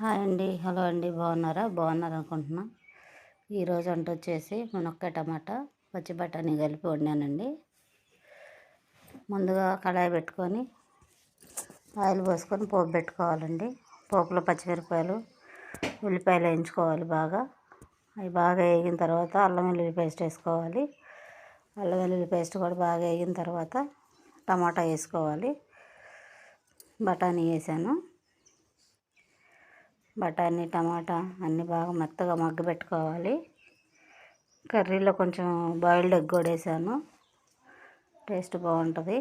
Hi అండి, hello అండి. బాగున్నారు అనుకుంటున్నా. ఈరోజు వంట వచ్చేసి మునక్కాయ టమాటా పచ్చి బఠానీ కలిపి వండానండి. ముందుగా కడాయి పెట్టుకొని ఆయిల్ పోసుకొని పోపు పెట్టుకోవాలండి. పోపులో పచ్చిమిరపకాయలు, ఉల్లిపాయలు వేయించుకోవాలి బాగా. అవి బాగా వేగిన తర్వాత అల్లం వెల్లుల్లి పేస్ట్ వేసుకోవాలి. అల్లం వెల్లుల్లి పేస్ట్ కూడా బాగా వేగిన తర్వాత టమాటా వేసుకోవాలి. బఠానీ వేసాను. బఠానీ టమాటా అన్నీ బాగా మెత్తగా మగ్గబెట్టుకోవాలి. కర్రీలో కొంచెం బాయిల్డ్ ఎగ్ కూడా వేసాను, టేస్ట్ బాగుంటుంది.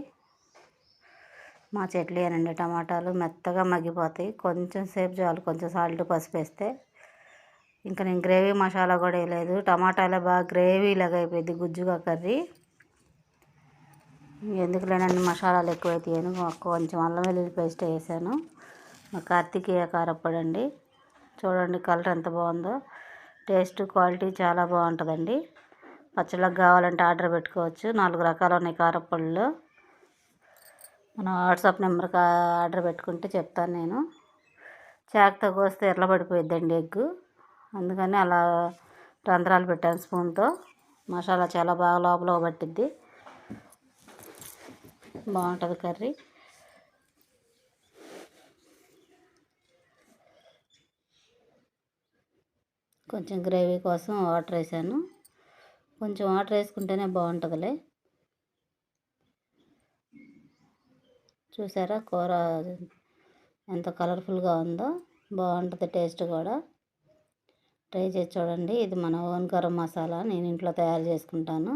మా చెట్లు అనండి టమాటాలు మెత్తగా మగ్గిపోతాయి. కొంచెం సేపు చాలు, కొంచెం సాల్ట్ పసుపు వేస్తే. ఇంకా నేను గ్రేవీ మసాలా కూడా వేయలేదు. టమాటాలే బాగా గ్రేవీ లాగా అయిపోయింది, గుజ్జుగా కర్రీ. ఎందుకులేనన్ని మసాలాలు ఎక్కువైతాయని కొంచెం అల్లం వెల్లుల్లి పేస్ట్ వేసాను. మా కార్తికేయ కారప్పొడి అండి. చూడండి కలర్ ఎంత బాగుందో. టేస్ట్ క్వాలిటీ చాలా బాగుంటుందండి. పచ్చళ్ళకి కావాలంటే ఆర్డర్ పెట్టుకోవచ్చు. 4 రకాలు ఉన్నాయి కారప్పొడిలో. మన వాట్సాప్ నెంబర్కి ఆర్డర్ పెట్టుకుంటే చెప్తాను నేను. చాకుతో కోస్తే ఎర్ర పడిపోయిద్దండి ఎగ్గు, అందుకని అలా రంధ్రాలు పెట్టాను స్పూన్తో. మసాలా చాలా బాగా లోపల పట్టిద్ది, బాగుంటుంది కర్రీ. కొంచెం గ్రేవీ కోసం వాటర్ వేసాను. కొంచెం వాటర్ వేసుకుంటేనే బాగుంటుందిలే. చూసారా కూర ఎంత కలర్ఫుల్గా ఉందో, బాగుంటుంది టేస్ట్ కూడా. ట్రై చేసి చూడండి. ఇది మన ఓన్ గరం మసాలా, నేను ఇంట్లో తయారు చేసుకుంటాను.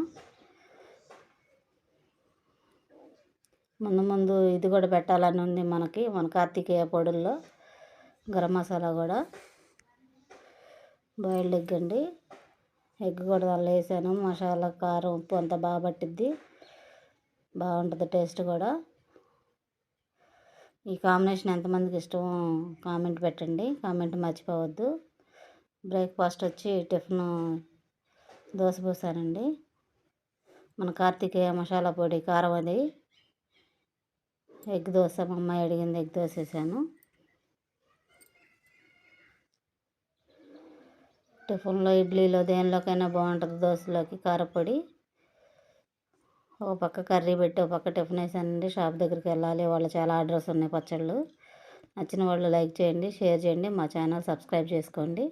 ముందు ఇది కూడా పెట్టాలని ఉంది మనకి, మన కార్తికేయ పొడుల్లో గరం మసాలా కూడా. బాయిల్డ్ ఎగ్ అండి. ఎగ్ కూడా దానిలో వేసాను. మసాలా కారం ఉప్పు అంతా బాగా పట్టిద్ది, బాగుంటుంది టేస్ట్ కూడా. ఈ కాంబినేషన్ ఎంతమందికి ఇష్టమో కామెంట్ పెట్టండి, కామెంట్ మర్చిపోవద్దు. బ్రేక్ఫాస్ట్ వచ్చి టిఫిన్ దోశ పోసానండి. మన కార్తికేయ మసాలా పొడి కారం అది. ఎగ్ దోశ మా అమ్మాయి అడిగింది, ఎగ్ దోశ వేసాను. టిఫిన్లో, ఇడ్లీలో, దేనిలోకైనా బాగుంటుంది. దోశలోకి కారపొడి. ఒక పక్క కర్రీ పెట్టి ఒక పక్క టిఫిన్ వేసానండి. షాప్ దగ్గరికి వెళ్ళాలి, వాళ్ళు చాలా ఆర్డర్స్ ఉన్నాయి పచ్చళ్ళు. నచ్చిన వాళ్ళు లైక్ చేయండి, షేర్ చేయండి, మా ఛానల్ సబ్స్క్రైబ్ చేసుకోండి.